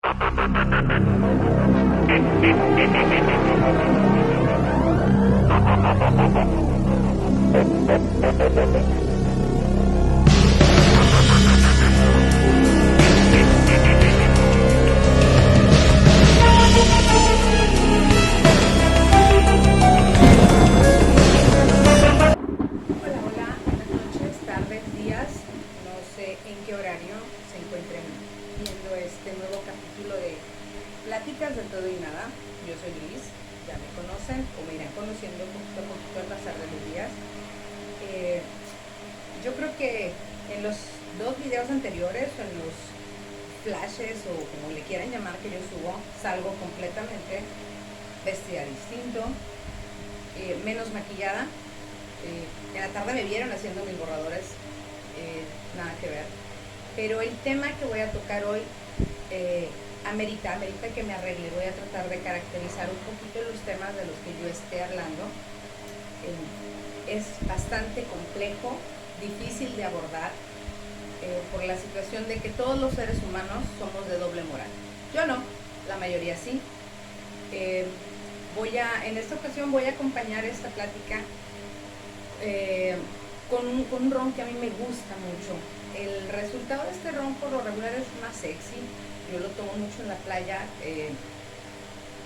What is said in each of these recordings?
En qué horario se encuentren viendo este nuevo capítulo de Pláticas de Todo y Nada. Yo soy Liz, ya me conocen o me irán conociendo poquito a poquito al pasar de los días. Yo creo que en los dos videos anteriores o en los flashes o como le quieran llamar que yo subo, salgo completamente vestida distinto, menos maquillada. En la tarde me vieron haciendo mis borradores. Nada que ver, pero el tema que voy a tocar hoy amerita que me arregle. Voy a tratar de caracterizar un poquito los temas de los que yo esté hablando. Es bastante complejo, difícil de abordar, por la situación de que todos los seres humanos somos de doble moral. Yo no, la mayoría sí. En esta ocasión voy a acompañar esta plática con un ron que a mí me gusta mucho. El resultado de este ron por lo regular es más sexy. Yo lo tomo mucho en la playa.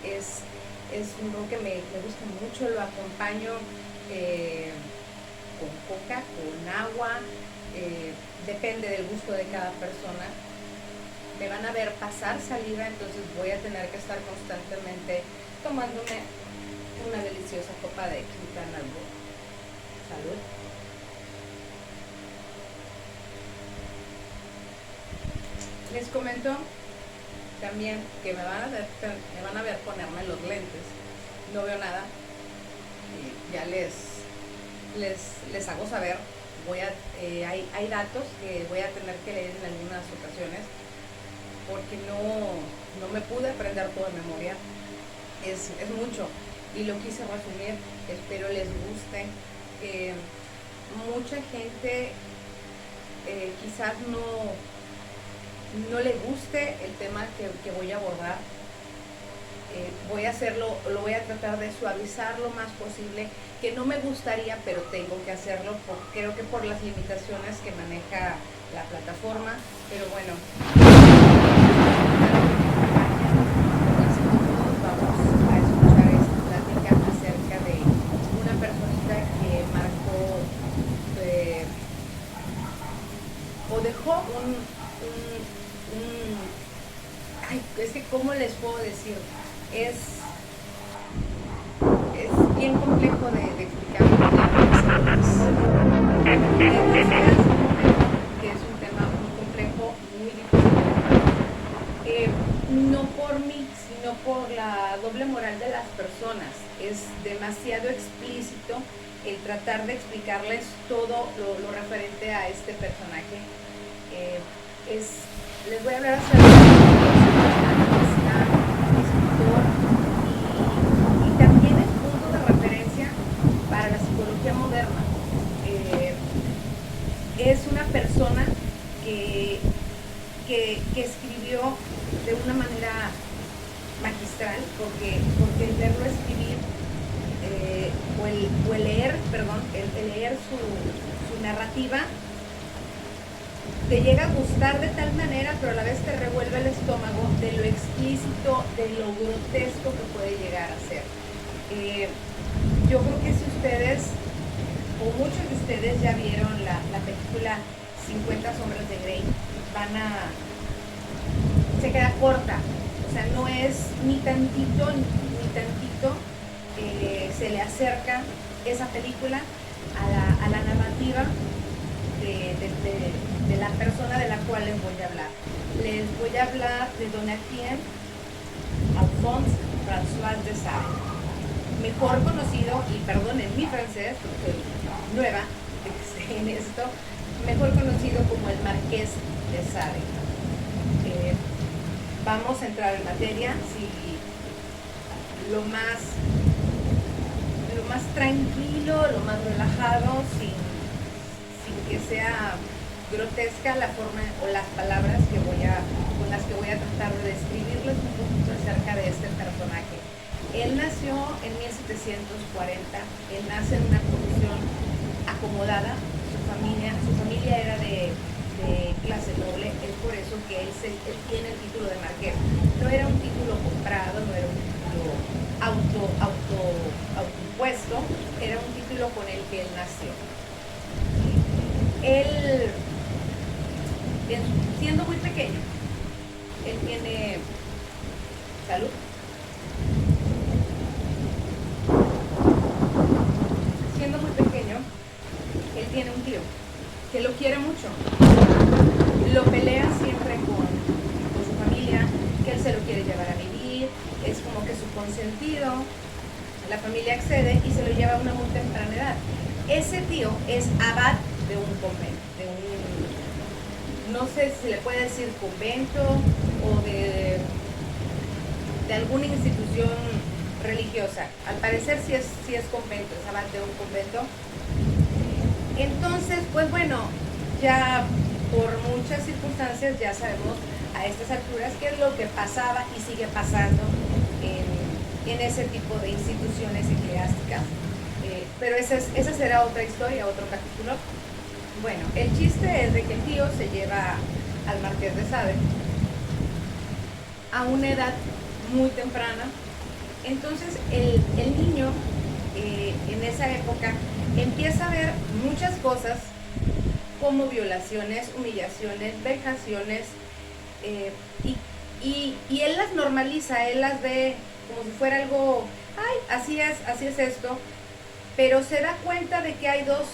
Es un ron que me gusta mucho. Lo acompaño con coca, con agua. Depende del gusto de cada persona. Me van a ver pasar saliva, entonces voy a tener que estar constantemente tomándome una deliciosa copa de Quintana Roo. Salud. Les comento también que me van a ver ponerme los lentes. No veo nada. Ya les hago saber. Hay datos que voy a tener que leer en algunas ocasiones porque no me pude aprender todo de memoria. Es mucho y lo quise resumir. Espero les guste. Mucha gente quizás no le guste el tema que voy a abordar. Lo voy a tratar de suavizar lo más posible, que no me gustaría, pero tengo que hacerlo, creo que por las limitaciones que maneja la plataforma, pero bueno. Vamos a escuchar esta plática acerca de una personita que marcó o dejó es que cómo les puedo decir, es bien complejo de explicar, que es un tema muy complejo, muy difícil, no por mí, sino por la doble moral de las personas. Es demasiado explícito el tratar de explicarles todo lo referente a este personaje. Les voy a hablar acerca de artista, escritor y también es punto de referencia para la psicología moderna. Es una persona que escribió de una manera magistral, porque el verlo escribir el leer su narrativa te llega a gustar de tal manera, pero a la vez te revuelve el estómago de lo explícito, de lo grotesco que puede llegar a ser. Yo creo que si ustedes, o muchos de ustedes ya vieron la película 50 sombras de Grey, se queda corta. O sea, no es ni tantito, se le acerca esa película a la narrativa de la persona de la cual les voy a hablar. Les voy a hablar de Donatien Alphonse François de Sade, mejor conocido, y perdonen mi francés, porque soy nueva en esto, mejor conocido como el Marqués de Sade. Vamos a entrar en materia, lo más tranquilo, lo más relajado, sin que sea grotesca la forma o las palabras con las que voy a tratar de describirles un poquito acerca de este personaje. Él nació en 1740, él nace en una condición acomodada, su familia era de clase noble, es por eso que él tiene el título de marqués. No era un título comprado, no era un título autoimpuesto, era un título con el que él nació. Él, siendo muy pequeño, él tiene salud. Siendo muy pequeño, él tiene un tío que lo quiere mucho. Lo pelea siempre con su familia, que él se lo quiere llevar a vivir, es como que su consentido. La familia accede y se lo lleva a una muy temprana edad. Ese tío es abad de un convento, no sé si le puede decir convento o de alguna institución religiosa. Al parecer sí es convento, es abad de un convento. Entonces, pues bueno, ya por muchas circunstancias ya sabemos a estas alturas qué es lo que pasaba y sigue pasando en ese tipo de instituciones eclesiásticas. Pero esa será otra historia, otro capítulo. Bueno, el chiste es de que el tío se lleva al Marqués de Sade a una edad muy temprana. Entonces el niño en esa época empieza a ver muchas cosas como violaciones, humillaciones, vejaciones, y él las normaliza, él las ve como si fuera algo, ay, así es esto, pero se da cuenta de que hay dos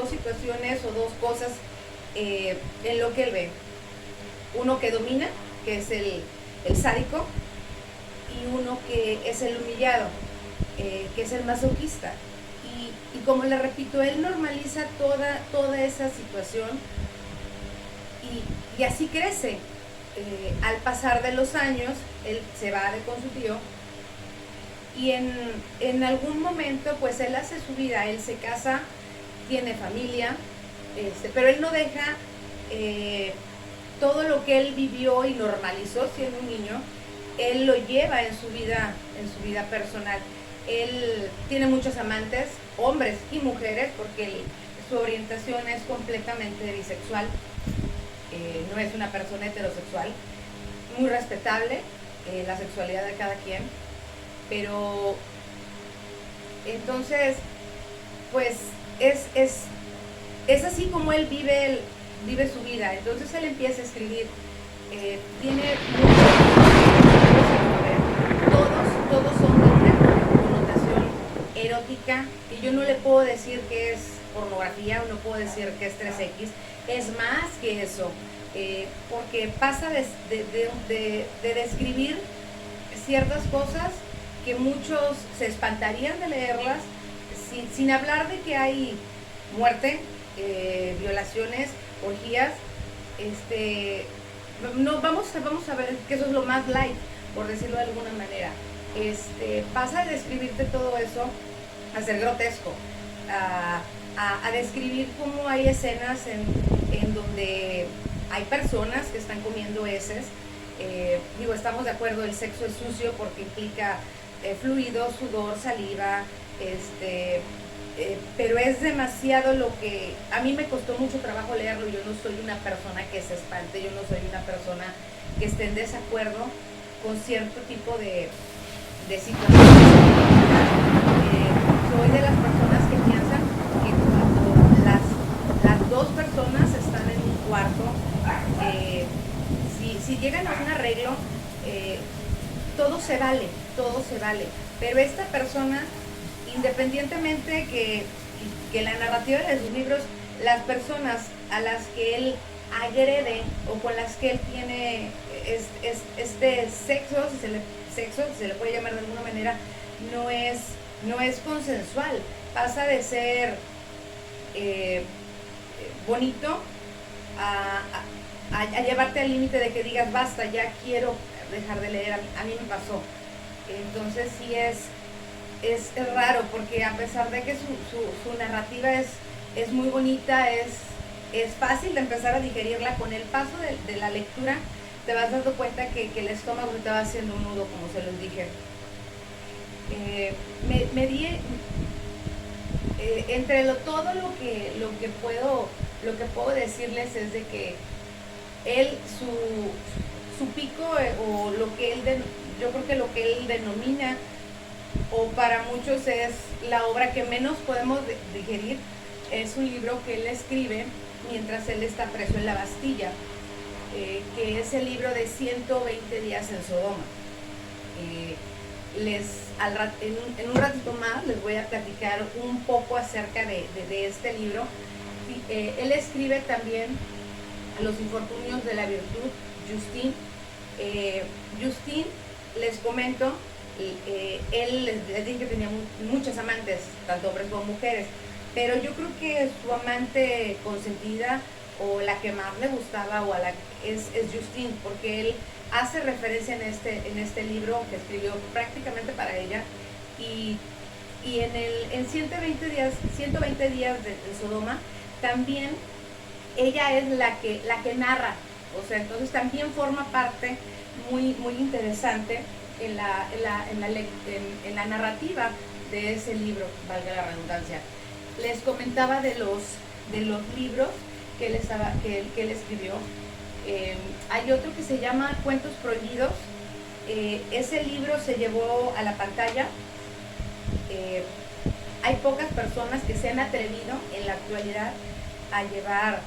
situaciones o dos cosas en lo que él ve. Uno que domina, que es el sádico, y uno que es el humillado, que es el masoquista. Y como le repito, él normaliza toda esa situación y así crece. Al pasar de los años, él se va con su tío y en algún momento pues él hace su vida, él se casa, tiene familia, pero él no deja todo lo que él vivió y normalizó siendo un niño, él lo lleva en su vida personal. Él tiene muchos amantes, hombres y mujeres, porque su orientación es completamente bisexual, no es una persona heterosexual, muy respetable la sexualidad de cada quien, pero entonces pues es así como él vive su vida. Entonces él empieza a escribir, tiene todos son de una connotación erótica, y yo no le puedo decir que es pornografía, o no puedo decir que es 3X, es más que eso, porque pasa de describir ciertas cosas que muchos se espantarían de leerlas, sin hablar de que hay muerte, violaciones, orgías, no, vamos a ver que eso es lo más light, por decirlo de alguna manera. Pasa de describirte todo eso a ser grotesco, a describir cómo hay escenas en donde hay personas que están comiendo heces. Digo, estamos de acuerdo, el sexo es sucio porque implica fluido, sudor, saliva, pero es demasiado lo que a mí me costó mucho trabajo leerlo. Yo no soy una persona que se espante, yo no soy una persona que esté en desacuerdo con cierto tipo de situaciones. Soy de las personas que piensan que cuando las dos personas están en un cuarto, si llegan a un arreglo, todo se vale, pero esta persona, independientemente que la narrativa de sus libros, las personas a las que él agrede o con las que él tiene sexo, si se le puede llamar de alguna manera, no es consensual, pasa de ser bonito a llevarte al límite de que digas basta, ya quiero dejar de leer. A mí me pasó. Entonces sí es raro, porque a pesar de que su narrativa es muy bonita, es fácil de empezar a digerirla. Con el paso de la lectura te vas dando cuenta que el estómago te va haciendo un nudo, como se los dije. Me di entre todo lo que puedo decirles es de que él, su pico, o lo que él, yo creo que lo que él denomina, o para muchos es la obra que menos podemos digerir, es un libro que él escribe mientras él está preso en la Bastilla, que es el libro de 120 días en Sodoma. En un ratito más les voy a platicar un poco acerca de este libro. Él escribe también Los infortunios de la virtud, Justine. Justine, les comento, él les dije que tenía muchas amantes, tanto hombres como mujeres, pero yo creo que su amante consentida, o la que más le gustaba, o es Justine, porque él hace referencia en este libro que escribió prácticamente para ella, y en 120 días de Sodoma, también ella es la que narra, o sea, entonces también forma parte muy interesante en la narrativa de ese libro, valga la redundancia. Les comentaba de los libros que él escribió. Hay otro que se llama Cuentos Prohibidos. Ese libro se llevó a la pantalla. Hay pocas personas que se han atrevido en la actualidad a llevar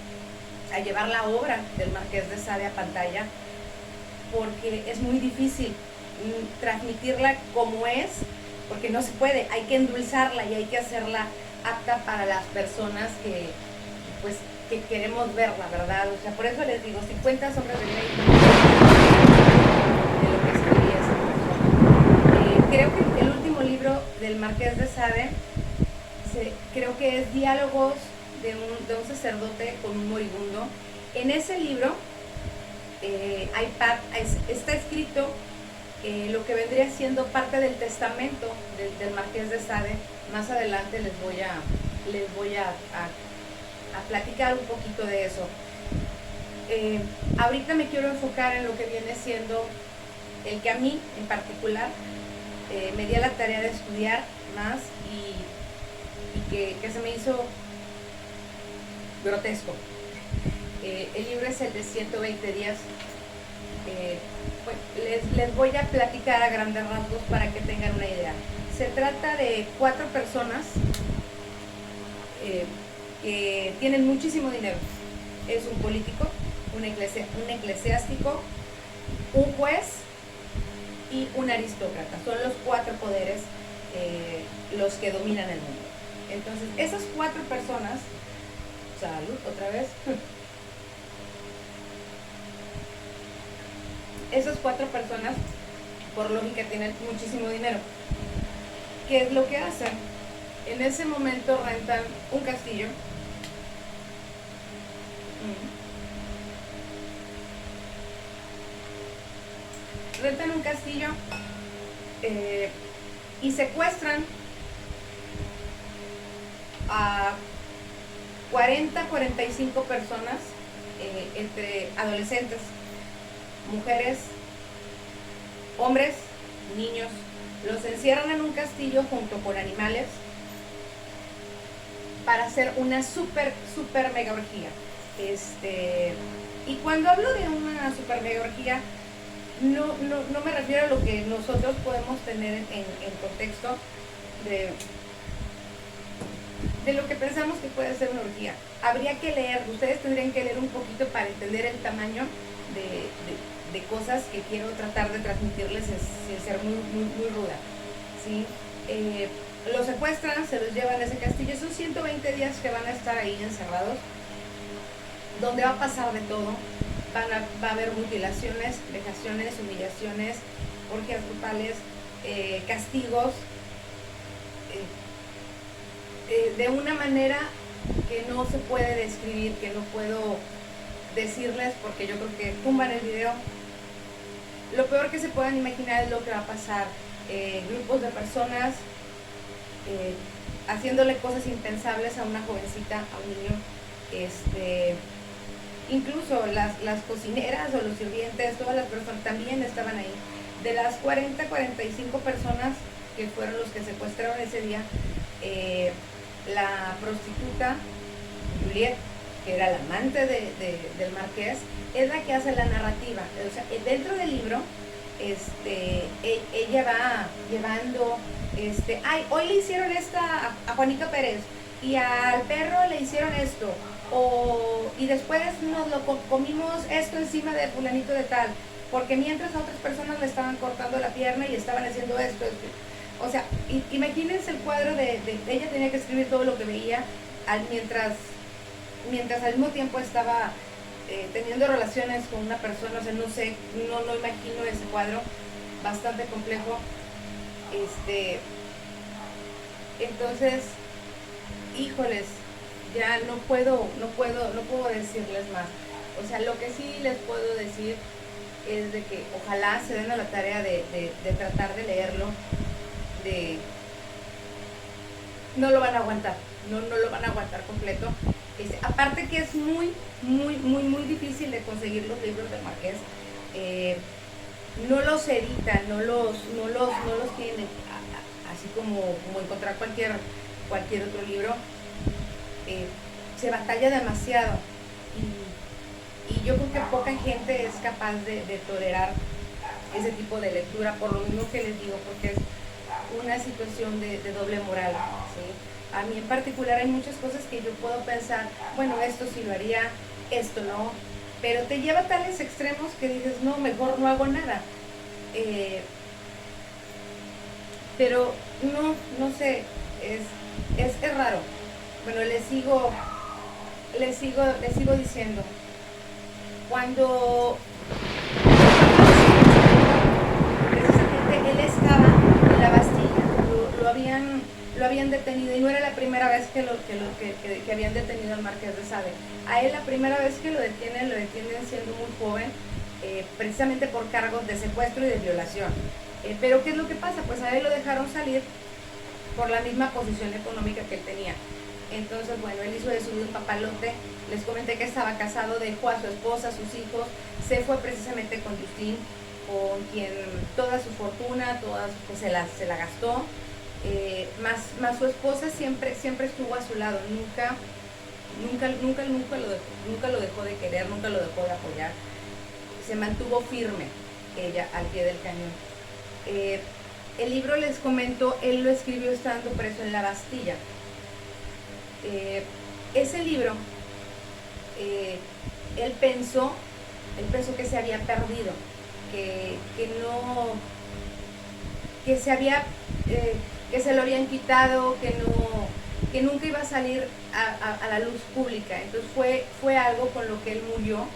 la obra del Marqués de Sade a pantalla, porque es muy difícil transmitirla como es, porque no se puede, hay que endulzarla y hay que hacerla apta para las personas que queremos verla, ¿verdad? O sea, por eso les digo, 50 sombras de Grey, de lo que escribí esa persona. Creo que el último libro del Marqués de Sade, creo que es Diálogos de un sacerdote con un moribundo. En ese libro está escrito lo que vendría siendo parte del testamento del Marqués de Sade. Más adelante les voy a platicar un poquito de eso. Ahorita me quiero enfocar en lo que viene siendo el que a mí en particular me di a la tarea de estudiar más, y que se me hizo grotesco. El libro es el de 120 días. Les voy a platicar a grandes rasgos para que tengan una idea. Se trata de 4 personas que tienen muchísimo dinero. Es un político, un eclesiástico, un juez y un aristócrata. Son los 4 poderes los que dominan el mundo. Entonces, esas 4 personas, salud otra vez, esas 4 personas, por lógica, tienen muchísimo dinero. ¿Qué es lo que hacen? En ese momento rentan un castillo. Rentan un castillo y secuestran a 45 personas, entre adolescentes, mujeres, hombres, niños. Los encierran en un castillo junto con animales para hacer una super mega orgía. Y cuando hablo de una super mega orgía, no me refiero a lo que nosotros podemos tener en contexto de lo que pensamos que puede ser una orgía. Habría que leer, ustedes tendrían que leer un poquito para entender el tamaño de cosas que quiero tratar de transmitirles sin ser muy ruda, ¿sí? Los secuestran, se los llevan a ese castillo. Son 120 días que van a estar ahí encerrados, donde va a pasar de todo. Va a haber mutilaciones, vejaciones, humillaciones, orgías brutales, castigos, de una manera que no se puede describir, que no puedo decirles, porque yo creo que tumban el video. Lo peor que se puedan imaginar es lo que va a pasar. Grupos de personas haciéndole cosas impensables a una jovencita, a un niño, este, incluso las cocineras o los sirvientes, todas las personas también estaban ahí. De las 45 personas que fueron los que secuestraron ese día, la prostituta Juliet, que era la amante del marqués, es la que hace la narrativa. O sea, dentro del libro, ella va llevando, ay, hoy le hicieron esta a Juanita Pérez, y al perro le hicieron esto, y después nos lo comimos esto encima de fulanito de tal, porque mientras a otras personas le estaban cortando la pierna y estaban haciendo esto. O sea, imagínense el cuadro de ella tenía que escribir todo lo que veía mientras al mismo tiempo estaba teniendo relaciones con una persona. O sea, no sé, no imagino ese cuadro, bastante complejo. Entonces, híjoles, ya no puedo decirles más. O sea, lo que sí les puedo decir es de que ojalá se den a la tarea de tratar de leerlo. No lo van a aguantar, no lo van a aguantar completo. Aparte que es muy difícil de conseguir los libros del Marqués. No los editan, no los tienen, así como encontrar cualquier otro libro. Se batalla demasiado, y yo creo que poca gente es capaz de tolerar ese tipo de lectura, por lo mismo que les digo, porque es una situación de doble moral, ¿sí? A mí en particular hay muchas cosas que yo puedo pensar, bueno, esto sí lo haría, esto no, pero te lleva a tales extremos que dices, no, mejor no hago nada. Pero no sé, es raro. Bueno, les sigo diciendo, cuando precisamente él estaba en la Bastilla, lo habían detenido, y no era la primera vez que habían detenido al Marqués de Sade. A él la primera vez que lo detienen siendo muy joven, precisamente por cargos de secuestro y de violación. Pero ¿qué es lo que pasa? Pues a él lo dejaron salir por la misma posición económica que él tenía. Entonces, bueno, él hizo de su vida un papalote. Les comenté que estaba casado, dejó a su esposa, a sus hijos, se fue precisamente con Justin, con quien toda su fortuna, pues se la gastó. Más su esposa siempre estuvo a su lado, nunca lo dejó de querer, nunca lo dejó de apoyar. Se mantuvo firme ella al pie del cañón. El libro, les comento, él lo escribió estando preso en la Bastilla. Ese libro, él pensó que se había perdido, que se lo habían quitado, que nunca iba a salir a la luz pública. Entonces fue algo con lo que él murió.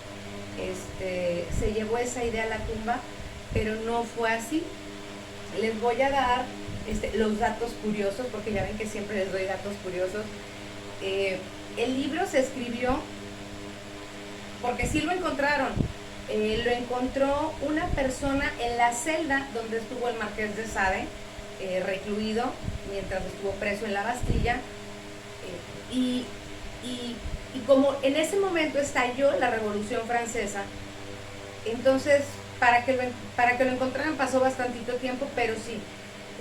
Se llevó esa idea a la tumba, pero no fue así. Les voy a dar los datos curiosos, porque ya ven que siempre les doy datos curiosos. El libro se escribió porque sí lo encontraron. Lo encontró una persona en la celda donde estuvo el Marqués de Sade, recluido mientras estuvo preso en la Bastilla. Y como en ese momento estalló la Revolución Francesa, entonces para que lo encontraran pasó bastantito tiempo, pero sí,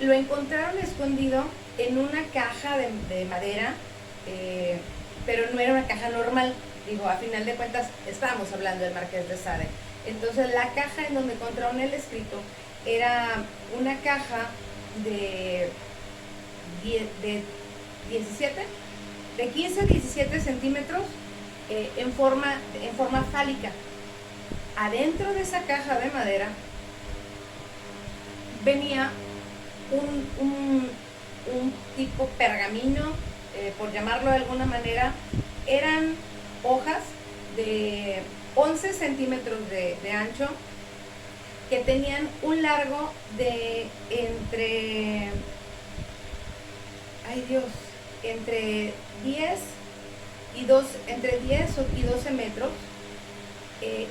lo encontraron escondido en una caja de madera, pero no era una caja normal. Digo, a final de cuentas estábamos hablando del Marqués de Sade. Entonces la caja en donde encontraron el escrito era una caja de 15 a 17 centímetros, en forma fálica. Adentro de esa caja de madera venía un tipo pergamino, por llamarlo de alguna manera. Eran hojas de 11 centímetros de ancho, que tenían un largo de entre 10 y 12 metros,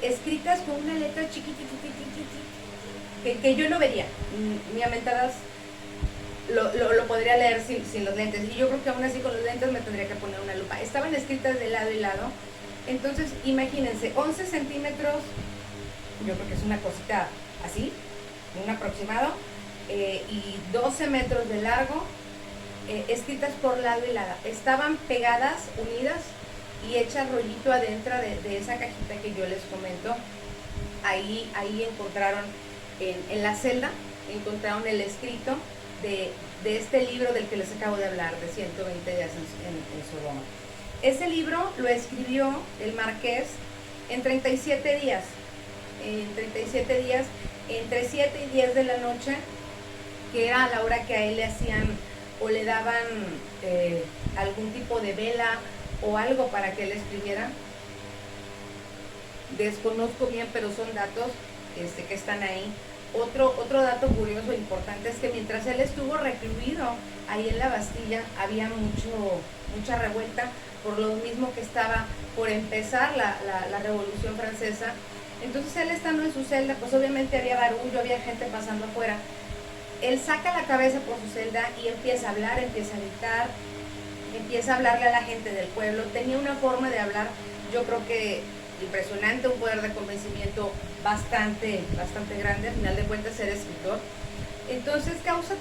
escritas con una letra chiquitita, que yo no vería, ni a mentadas lo podría leer sin los lentes. Y yo creo que aún así con los lentes me tendría que poner una lupa. Estaban escritas de lado y lado. Entonces, imagínense, 11 centímetros, yo creo que es una cosita así, un aproximado, y 12 metros de largo, escritas por lado y lado. Estaban pegadas, unidas y hechas rollito adentro de esa cajita que yo les comento. Ahí encontraron, en la celda, encontraron el escrito de este libro del que les acabo de hablar, de 120 días en Sodoma. Ese libro lo escribió el Marqués en 37 días. En 37 días, entre 7 y 10 de la noche, que era a la hora que a él le hacían o le daban algún tipo de vela o algo para que él escribiera. Desconozco bien, pero son datos que están ahí. Otro dato curioso e importante es que mientras él estuvo recluido ahí en la Bastilla, había mucha revuelta, por lo mismo que estaba por empezar la Revolución Francesa. Entonces él estando en su celda, pues obviamente había barullo, había gente pasando afuera. Él saca la cabeza por su celda y empieza a hablar, empieza a gritar, empieza a hablarle a la gente del pueblo. Tenía una forma de hablar, yo creo que impresionante, un poder de convencimiento bastante grande. Al final de cuentas era escritor. Entonces causa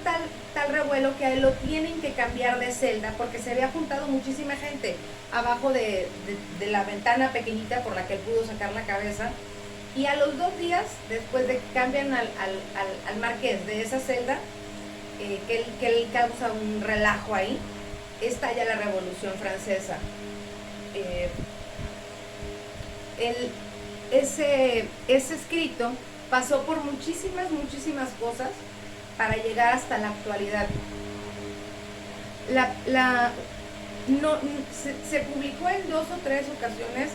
tal revuelo que a él lo tienen que cambiar de celda porque se había juntado muchísima gente abajo de la ventana pequeñita por la que él pudo sacar la cabeza. Y a los 2 días, después de que cambian al Marqués de esa celda, que él causa un relajo ahí, estalla la Revolución Francesa. Ese escrito pasó por muchísimas cosas para llegar hasta la actualidad. Se publicó en 2 o 3 ocasiones,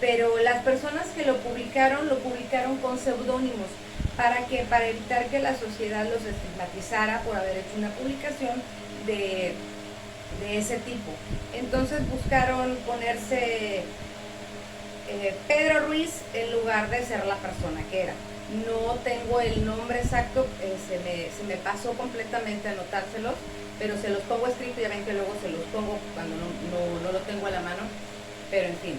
pero las personas que lo publicaron con seudónimos. ¿Para qué? Para evitar que la sociedad los estigmatizara por haber hecho una publicación de ese tipo. Entonces buscaron ponerse Pedro Ruiz en lugar de ser la persona que era. No tengo el nombre exacto, se me pasó completamente anotárselos, pero se los pongo escrito, ya ven que luego se los pongo cuando no lo tengo a la mano, pero en fin.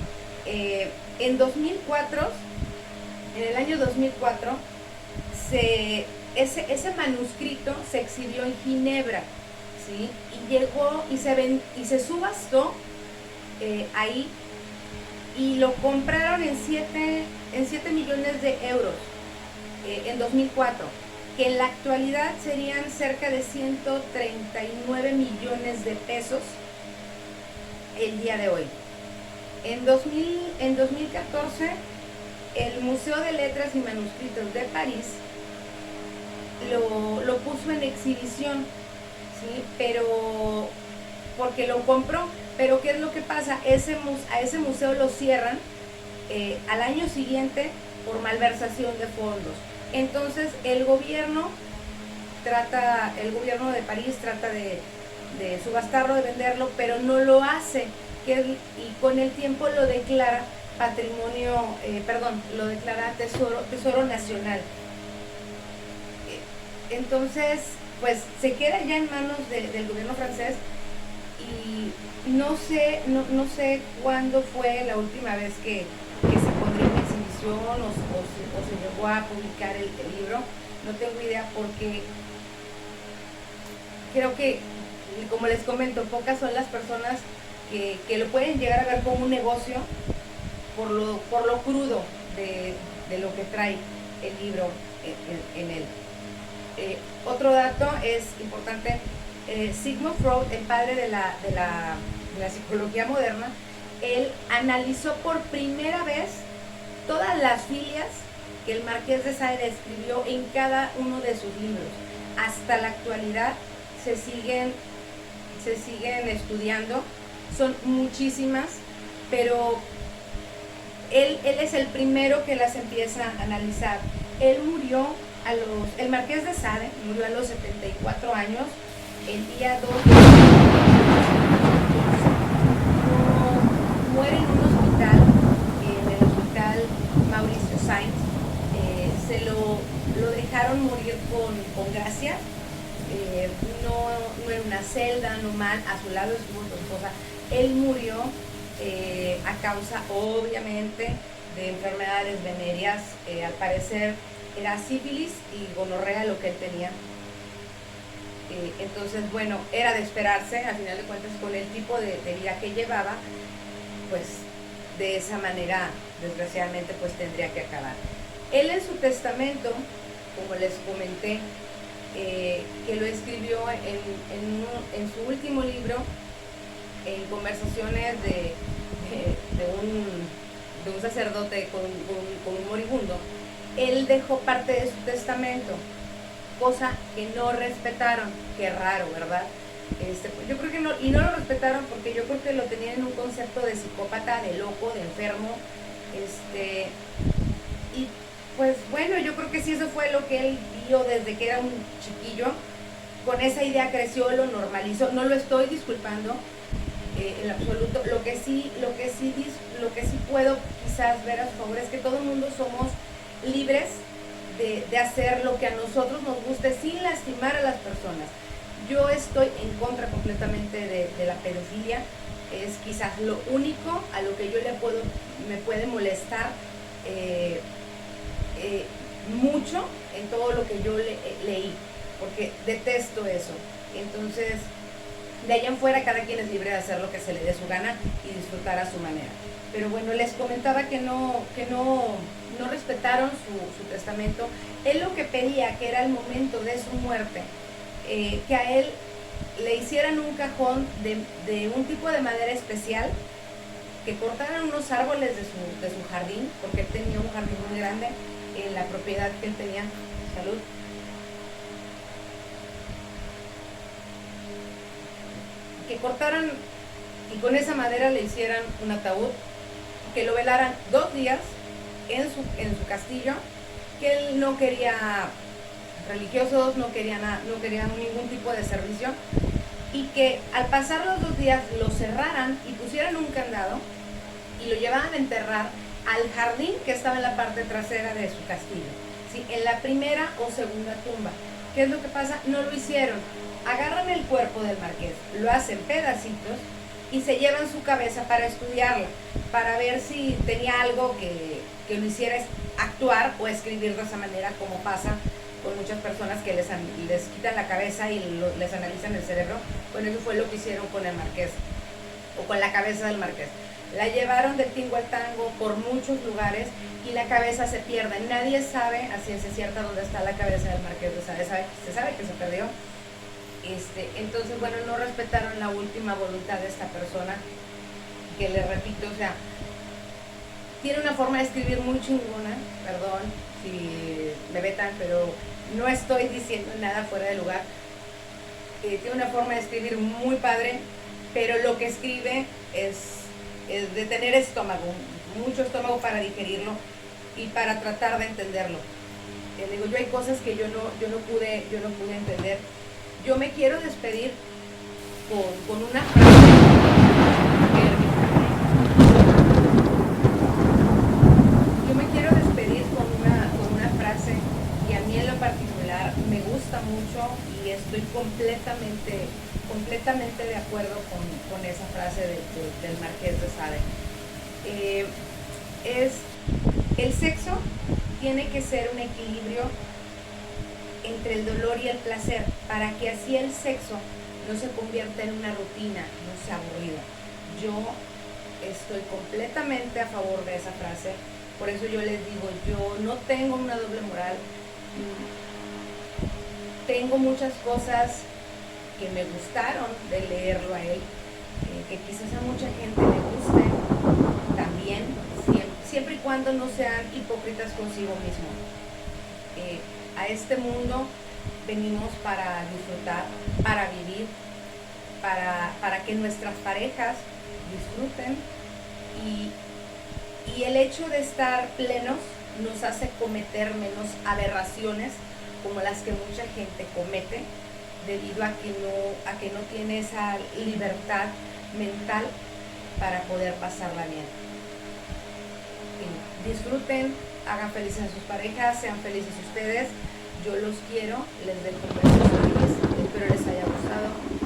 En 2004, en el año 2004, ese manuscrito se exhibió en Ginebra, ¿sí? Y llegó y se subastó ahí, y lo compraron en 7 millones de euros en 2004, que en la actualidad serían cerca de 139 millones de pesos el día de hoy. En 2014, el Museo de Letras y Manuscritos de París lo puso en exhibición, ¿sí? Pero porque lo compró. Pero ¿qué es lo que pasa? A ese museo lo cierran al año siguiente por malversación de fondos. Entonces el gobierno de París trata de subastarlo, de venderlo, pero no lo hace. Y con el tiempo lo declara lo declara tesoro nacional. Entonces, pues se queda ya en manos del gobierno francés. Y no sé cuándo fue la última vez que se pondría en exhibición o se llegó a publicar el libro. No tengo idea, porque creo que, como les comento, pocas son las personas que lo pueden llegar a ver como un negocio por lo crudo de lo que trae el libro en él. Otro dato es importante. Sigmund Freud, el padre de la psicología moderna, él analizó por primera vez todas las filias que el Marqués de Sade escribió en cada uno de sus libros. Hasta la actualidad se siguen estudiando, son muchísimas, pero él es el primero que las empieza a analizar. El Marqués de Sade murió a los 74 años, el día 2 de muere en un hospital, en el hospital Mauricio Sainz. Se lo dejaron morir con gracia, no en una celda, no mal, a su lado estuvo su esposa. Él murió a causa, obviamente, de enfermedades venéreas. Al parecer era sífilis y gonorrea lo que él tenía. Entonces, bueno, era de esperarse, al final de cuentas, con el tipo de vida que llevaba, pues de esa manera, desgraciadamente, pues tendría que acabar. Él en su testamento, como les comenté, que lo escribió en su último libro, en conversaciones de un sacerdote con un moribundo, él dejó parte de su testamento, cosa que no respetaron. Qué raro, ¿verdad? Yo creo que no, y no lo respetaron porque yo creo que lo tenían en un concepto de psicópata, de loco, de enfermo, y pues bueno, yo creo que sí, eso fue lo que él vio desde que era un chiquillo. Con esa idea creció, lo normalizó. No lo estoy disculpando en absoluto. Lo que sí puedo quizás ver a su favor es que todo el mundo somos libres de hacer lo que a nosotros nos guste sin lastimar a las personas. Yo estoy en contra completamente de la pedofilia. Es quizás lo único a lo que yo me puede molestar mucho en todo lo que yo leí, porque detesto eso. Entonces, de allá en fuera, cada quien es libre de hacer lo que se le dé su gana y disfrutar a su manera. Pero bueno, les comentaba que no respetaron su testamento. Él lo que pedía, que era el momento de su muerte, que a él le hicieran un cajón de un tipo de madera especial, que cortaran unos árboles de su jardín, porque él tenía un jardín muy grande en la propiedad que él tenía. Salud. Que cortaran y con esa madera le hicieran un ataúd, que lo velaran 2 días en su castillo, que él no quería religiosos, no quería ningún tipo de servicio, y que al pasar los 2 días lo cerraran y pusieran un candado y lo llevaban a enterrar al jardín que estaba en la parte trasera de su castillo, ¿sí? En la primera o segunda tumba. ¿Qué es lo que pasa? No lo hicieron. Agarran el cuerpo del marqués, lo hacen pedacitos y se llevan su cabeza para estudiarla, para ver si tenía algo que lo hiciera actuar o escribir de esa manera, como pasa con muchas personas que les quitan la cabeza y les analizan el cerebro. Bueno, eso fue lo que hicieron con el marqués, o con la cabeza del marqués. La llevaron del tingo al tango por muchos lugares y la cabeza se pierde. Nadie sabe a ciencia cierta dónde está la cabeza del marqués de Sade. Se sabe que se perdió. Entonces, bueno, no respetaron la última voluntad de esta persona, que le repito, o sea, tiene una forma de escribir muy chingona, perdón si me vetan, pero no estoy diciendo nada fuera de lugar. Tiene una forma de escribir muy padre, pero lo que escribe es de tener estómago, mucho estómago para digerirlo y para tratar de entenderlo. Digo, yo hay cosas que yo no pude entender. Yo me quiero despedir con una frase. Yo me quiero despedir con una frase que a mí en lo particular me gusta mucho y estoy completamente de acuerdo con esa frase del Marqués de Sade. El sexo tiene que ser un equilibrio entre el dolor y el placer, para que así el sexo no se convierta en una rutina, no sea aburrido. Yo estoy completamente a favor de esa frase, por eso yo les digo, yo no tengo una doble moral, tengo muchas cosas que me gustaron de leerlo a él, que quizás a mucha gente le guste también, siempre y cuando no sean hipócritas consigo mismo. A este mundo venimos para disfrutar, para vivir, para que nuestras parejas disfruten, y el hecho de estar plenos nos hace cometer menos aberraciones como las que mucha gente comete, debido a que no tiene esa libertad mental para poder pasarla bien. Disfruten, hagan felices a sus parejas, sean felices ustedes. Yo los quiero, les dejo un beso feliz, espero les haya gustado.